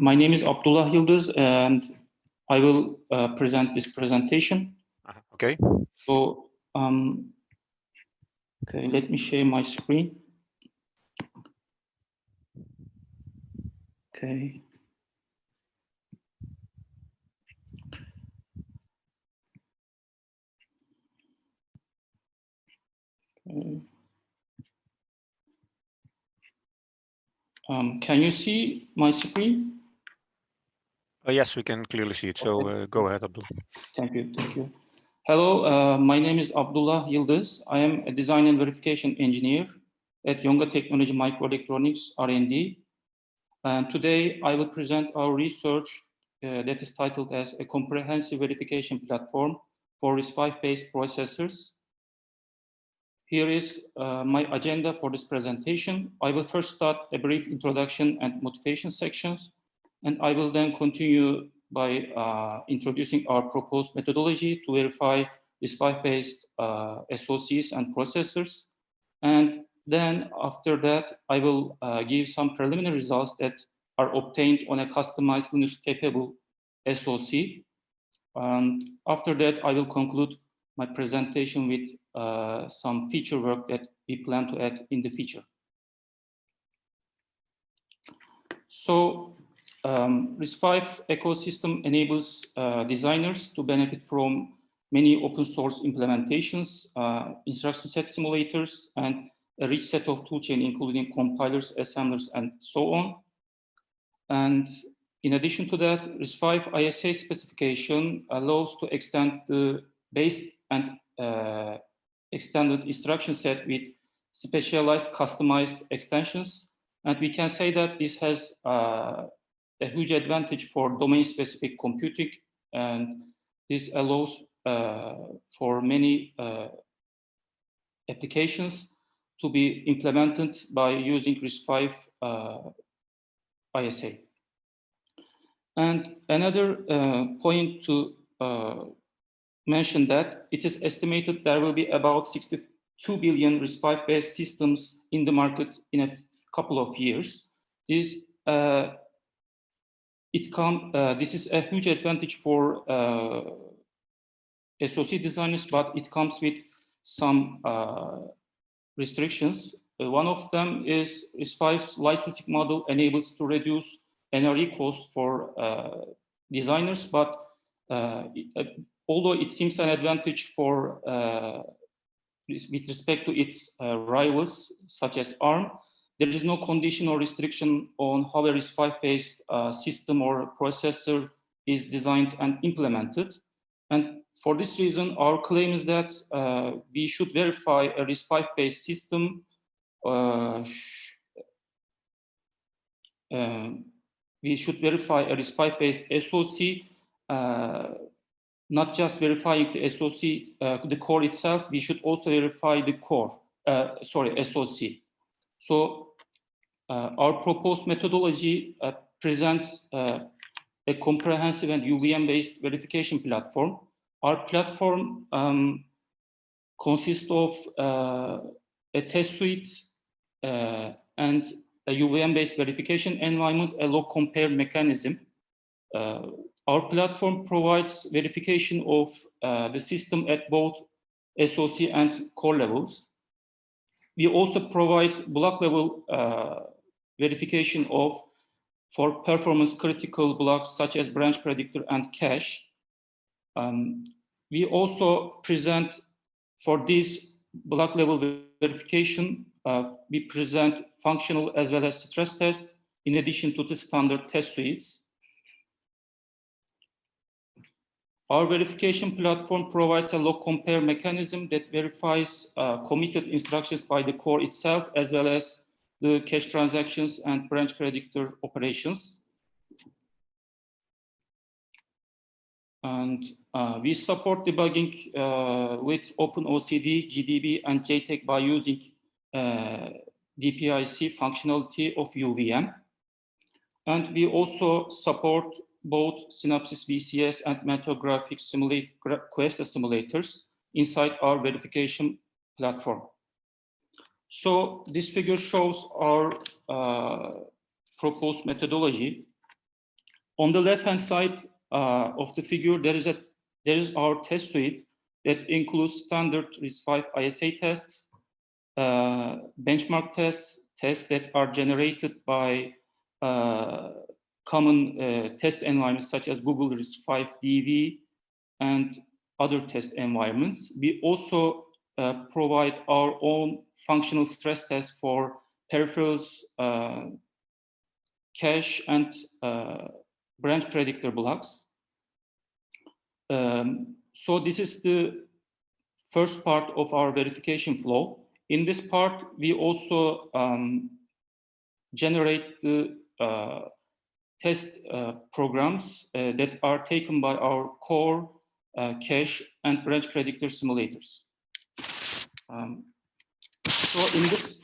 My name is Abdullah Yıldız, and I will present this presentation. Okay. So, okay, let me share my screen. Okay. Can you see my screen? Yes, we can clearly see it. So Okay. go ahead, Abdullah. Thank you. Thank you. Hello, my name is Abdullah Yıldız. I am a design and verification engineer at Yonga Technology Microelectronics R&D. And today I will present our research that is titled as a comprehensive verification platform for RISC-V-based processors. Here is my agenda for this presentation. I will first start a brief introduction and motivation sections, and I will then continue by introducing our proposed methodology to verify RISC-V-based SoCs and processors. And then after that, I will give some preliminary results that are obtained on a customized Linux-capable SoC. And after that, I will conclude my presentation with some feature work that we plan to add in the future. So RISC-V ecosystem enables designers to benefit from many open source implementations, instruction set simulators, and a rich set of toolchain, including compilers, assemblers, and so on. And in addition to that, RISC-V ISA specification allows to extend the base and extended instruction set with specialized customized extensions. And we can say that this has a huge advantage for domain-specific computing, and this allows for many applications to be implemented by using RISC-V ISA. And another point to mention that it is estimated there will be about 62 billion RISC-V-based systems in the market in a couple of years. This is a huge advantage for SoC designers, but it comes with some restrictions. One of them is RISC-V's licensing model enables to reduce NRE costs for designers, but although it seems an advantage for with respect to its rivals, such as ARM, there is no condition or restriction on how a RISC-V-based system or processor is designed and implemented. And for this reason, our claim is that we should verify a RISC-V-based system. We should verify a RISC-V-based SoC, not just verifying the SoC, the core itself. We should also verify the core, SoC. So our proposed methodology presents a comprehensive and UVM-based verification platform. Our platform consists of a test suite and a UVM-based verification environment, a log compare mechanism. Our platform provides verification of the system at both SoC and core levels. We also provide block level verification for performance critical blocks such as branch predictor and cache. We also present for this block level verification, we present functional as well as stress tests in addition to the standard test suites. Our verification platform provides a log compare mechanism that verifies committed instructions by the core itself, as well as the cache transactions and branch predictor operations. And we support debugging with OpenOCD, GDB, and JTAG by using DPIC functionality of UVM. And we also support both Synopsys VCS and Mentor Graphics Questa simulators inside our verification platform. So this figure shows our proposed methodology. On the left-hand side of the figure, there is our test suite that includes standard RISC-V ISA tests, benchmark tests that are generated by common test environments such as Google RISC-V DV and other test environments. We also provide our own functional stress tests for peripherals, cache, and branch predictor blocks. So this is the first part of our verification flow. In this part, we also generate the test programs that are taken by our core, cache, and branch predictor simulators. So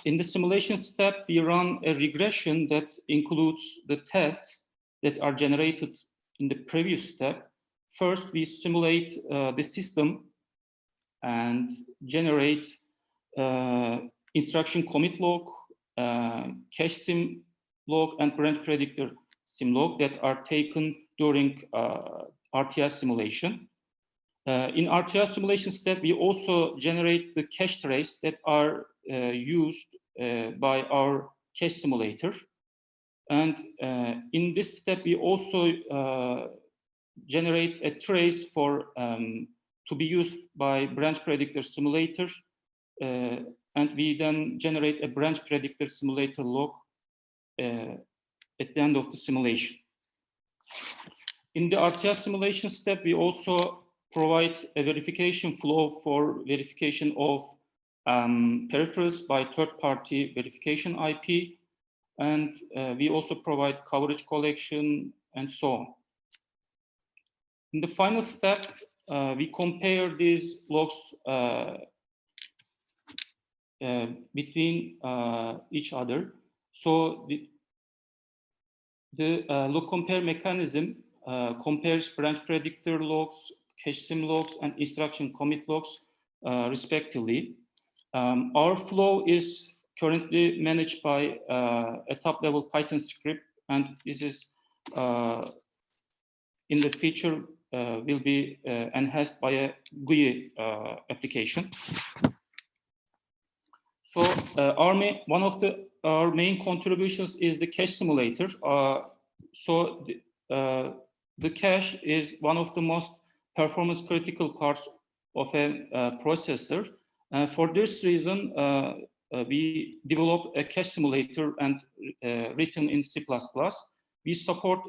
in the simulation step, we run a regression that includes the tests that are generated in the previous step. First, we simulate the system and generate instruction commit log, cache sim log, and branch predictor sim log that are taken during RTS simulation. In RTS simulation step, we also generate the cache trace that are used by our cache simulator. And in this step, we also generate a trace for to be used by branch predictor simulator, and we then generate a branch predictor simulator log at the end of the simulation. In the RTS simulation step, we also provide a verification flow for verification of peripherals by third-party verification IP, and we also provide coverage collection and so on. In the final step, we compare these logs between each other. So the log compare mechanism compares branch predictor logs, cache sim logs, and instruction commit logs respectively. Our flow is currently managed by a top-level Python script, and this is in the future will be enhanced by a GUI application. So one of our main contributions is the cache simulator. So the cache is one of the most performance critical parts of a processor. For this reason, we developed a cache simulator and written in C++. We support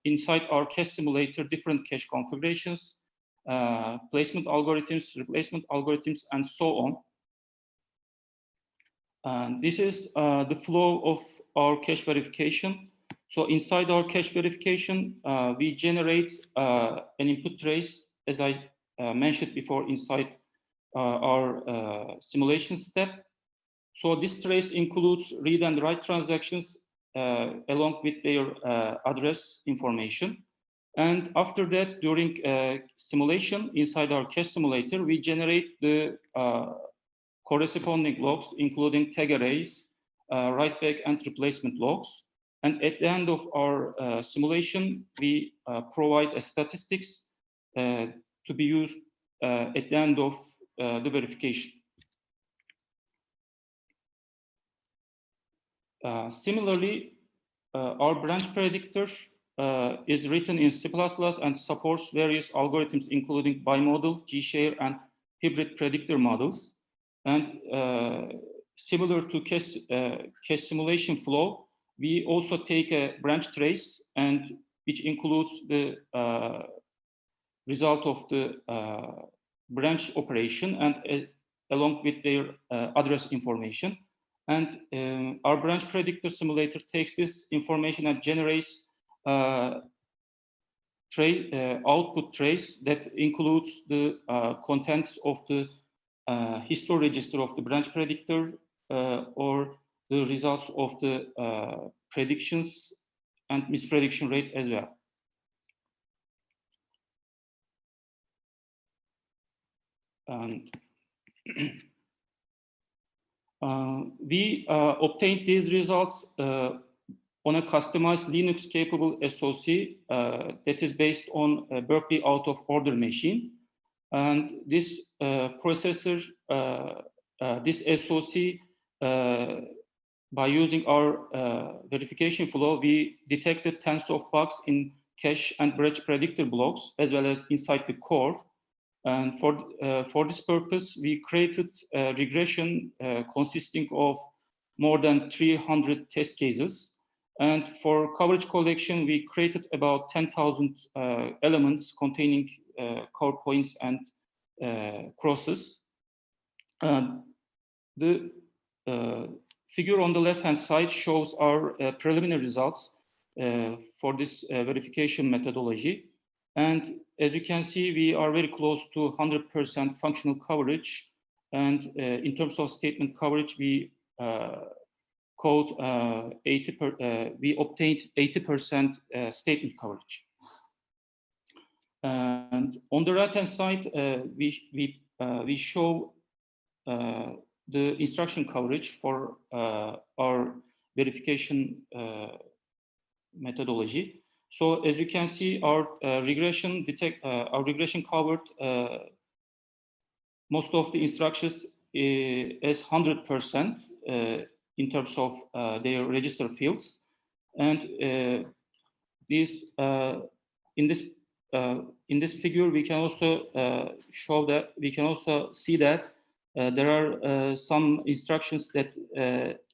inside our cache simulator different cache configurations, placement algorithms, replacement algorithms, and so on. And this is the flow of our cache verification. So inside our cache verification, we generate an input trace, as I mentioned before, inside our simulation step. So this trace includes read and write transactions along with their address information. And after that, during simulation inside our cache simulator, we generate the corresponding logs, including tag arrays, write back, and replacement logs. And at the end of our simulation, we provide a statistics to be used at the end of the verification. Similarly, our branch predictor is written in C++ and supports various algorithms, including bimodal, G-share, and hybrid predictor models. And similar to cache simulation flow, we also take a branch trace, and which includes the result of the branch operation and along with their address information. And our branch predictor simulator takes this information and generates output trace that includes the contents of the history register of the branch predictor or the results of the predictions and misprediction rate as well. And we obtained these results on on a customized Linux-capable SoC that is based on a Berkeley out-of-order machine. And this processor, this SoC, by using our verification flow, we detected tens of bugs in cache and bridge predictor blocks, as well as inside the core. And for this purpose, we created a regression consisting of more than 300 test cases. And for coverage collection, we created about 10,000 elements containing core points and crosses. The figure on the left-hand side shows our preliminary results for this verification methodology. And as you can see, we are very close to 100% functional coverage. And in terms of statement coverage, we we obtained 80% statement coverage. And on the right-hand side, we show the instruction coverage for our verification methodology. So as you can see, our regression covered most of the instructions as 100% in terms of their register fields, and in this figure we can also show that we can also see that there are some instructions that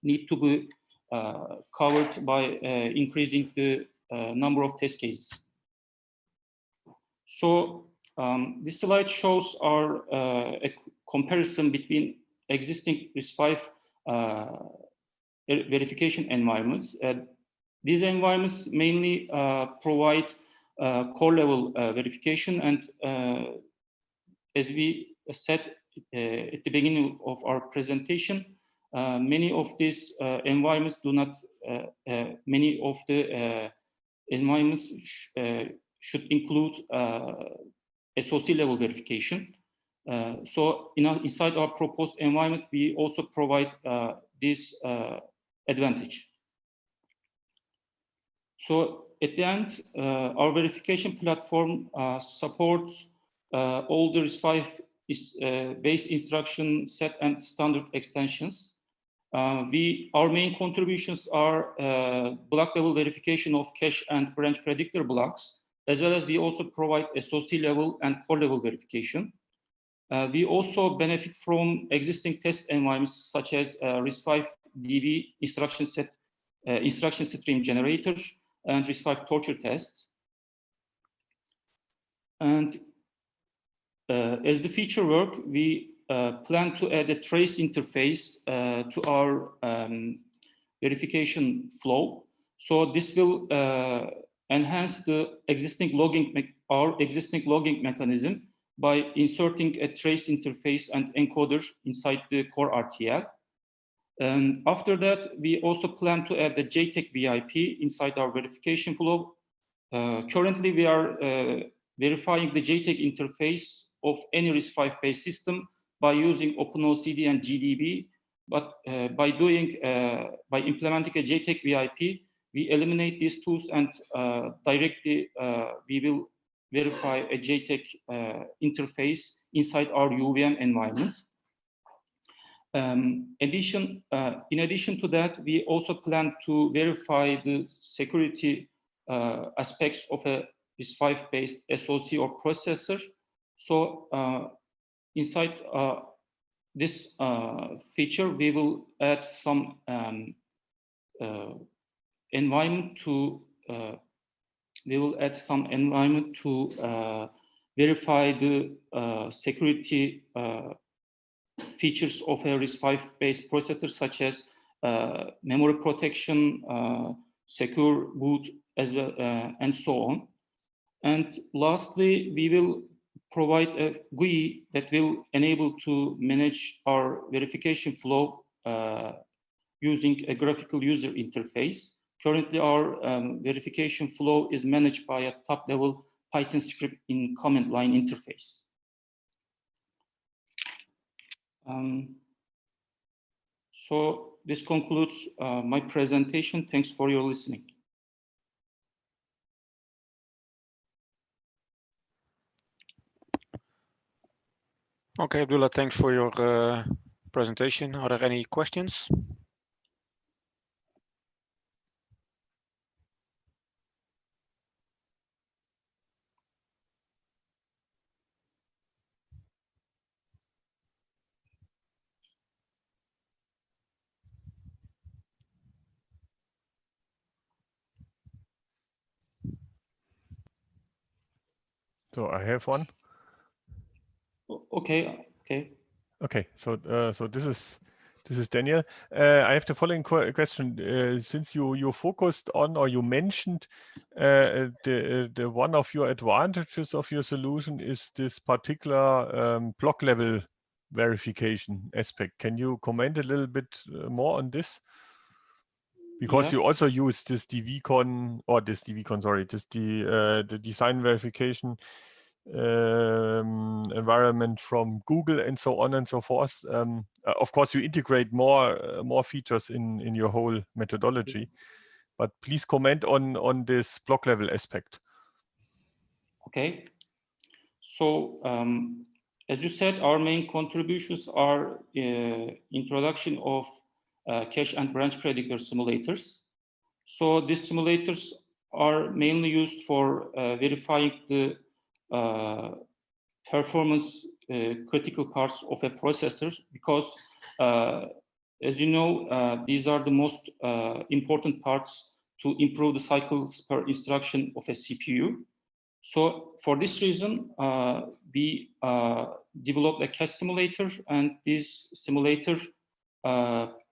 need to be covered by increasing the number of test cases. So this slide shows our a comparison between existing RISC-V verification environments. These environments mainly provide core level verification, and as we said at the beginning of our presentation, many of these environments do not, many of the environments should include SoC level verification. So inside our proposed environment, we also provide this advantage. So at the end, our verification platform supports all the RISC-V based instruction set and standard extensions. Our main contributions are block level verification of cache and branch predictor blocks, as well as we also provide SoC level and core level verification. We also benefit from existing test environments such as RISC-V DV instruction stream generator and RISC-V torture tests. And as the feature work, we plan to add a trace interface to our verification flow. So this will enhance the existing logging mechanism by inserting a trace interface and encoder inside the core RTL. And after that, we also plan to add the JTAG VIP inside our verification flow. Currently, we are verifying the JTAG interface of any RISC-V based system by using OpenOCD and GDB, but by implementing a JTAG VIP, we eliminate these tools and directly we will verify a JTAG interface inside our UVM environment. In addition to that, we also plan to verify the security aspects of a RISC-V based SoC or processor. So inside this feature, we will add some environment to verify the security features of a RISC-V based processor, such as memory protection, secure boot, as well, and so on. And lastly, we will provide a GUI that will enable to manage our verification flow using a graphical user interface. Currently, our verification flow is managed by a top-level Python script in command line interface. So this concludes my presentation. Thanks for your listening. Okay, Abdullah, thanks for your presentation. Are there any questions? So I have one. Okay. Okay, so this is Daniel. I have the following question. Since you focused on, or you mentioned the one of your advantages of your solution is this particular block level verification aspect. Can you comment a little bit more on this? Because you also use this DVCon, or this the design verification environment from Google and so on and so forth. Of course, you integrate more features in your whole methodology, but please comment on this block level aspect. Okay. So as you said, our main contributions are introduction of cache and branch predictor simulators. So these simulators are mainly used for verifying the performance critical parts of a processor, because as you know, these are the most important parts to improve the cycles per instruction of a CPU. So for this reason, we developed a cache simulator, and this simulator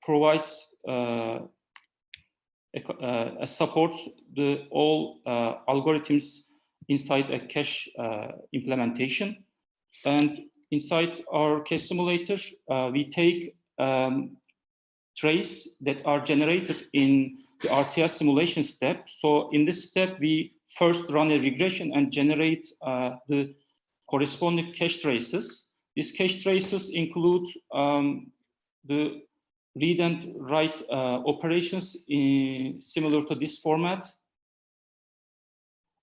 provides supports all algorithms inside a cache implementation. And inside our cache simulator, we take traces that are generated in the RTS simulation step. So in this step, we first run a regression and generate the corresponding cache traces. These cache traces include the read and write operations similar to this format.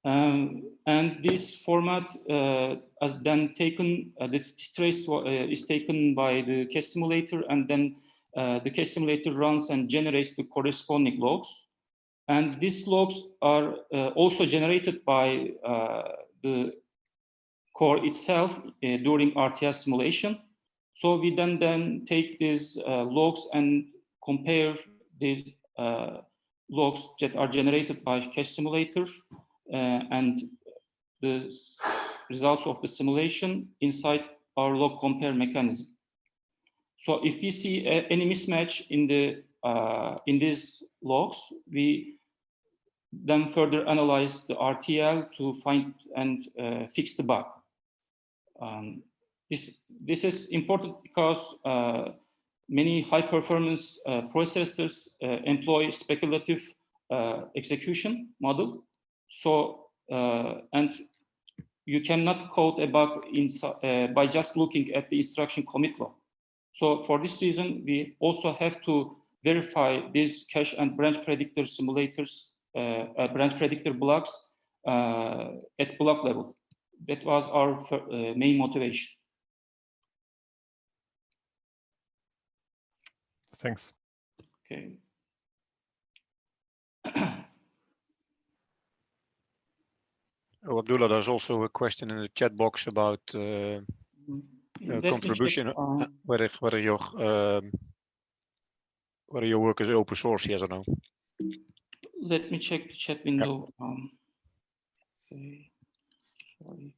And this format is then taken, this trace is taken by the cache simulator, and then the cache simulator runs and generates the corresponding logs. And these logs are also generated by the core itself during RTS simulation. So we then take these logs and compare these logs that are generated by cache simulator and the results of the simulation inside our log compare mechanism. So if we see any mismatch in these logs, we then further analyze the RTL to find and fix the bug. This is important because many high-performance processors employ speculative execution model. So, and you cannot code a bug by just looking at the instruction commit log. So for this reason, we also have to verify these cache and branch predictor simulators, branch predictor blocks at block level. That was our main motivation. Thanks. Okay. Oh, Abdullah, there's also a question in the chat box about contribution, whether your work is open source, yes or no. Let me check the chat window. Yeah. Okay. Sorry.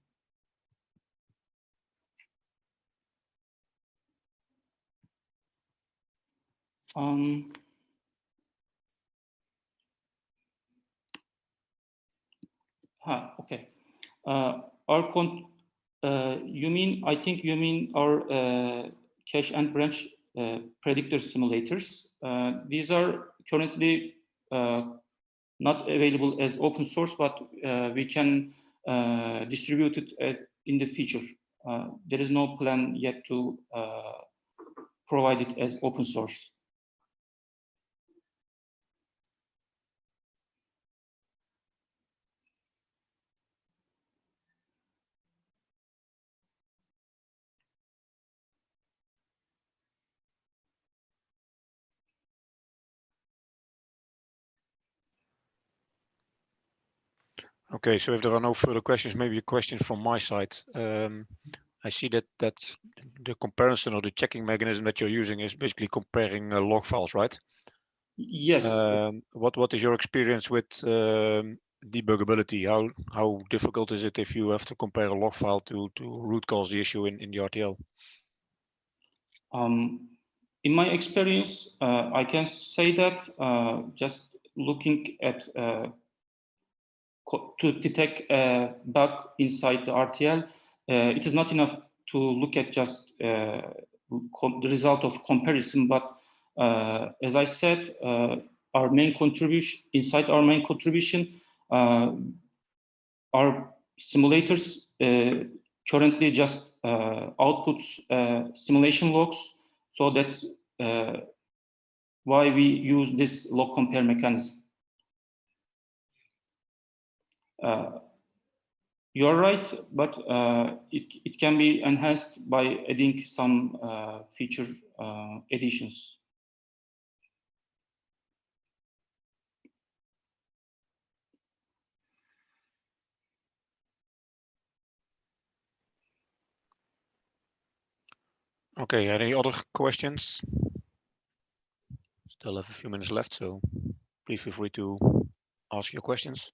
Okay. I think you mean our cache and branch predictor simulators. These are currently not available as open source, but we can distribute it in the future. There is no plan yet to provide it as open source. Okay, so if there are no further questions, maybe a question from my side. I see that the comparison or the checking mechanism that you're using is basically comparing log files, right? Yes. What is your experience with debuggability? How difficult is it if you have to compare a log file to root cause the issue in the RTL? In my experience, I can say that just looking at to detect a bug inside the RTL, it is not enough to look at just the result of comparison. But as I said, our main contribution inside our main contribution, our simulators currently just outputs simulation logs. So that's why we use this log compare mechanism. You're right, but it can be enhanced by adding some feature additions. Okay, any other questions? Still have a few minutes left, so please feel free to ask your questions.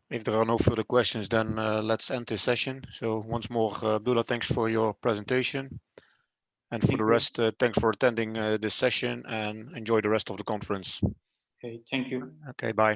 If there are no further questions, then let's end this session. So once more, Abdullah, thanks for your presentation. And for the rest, thanks for attending this session and enjoy the rest of the conference. Okay, thank you. Okay, bye.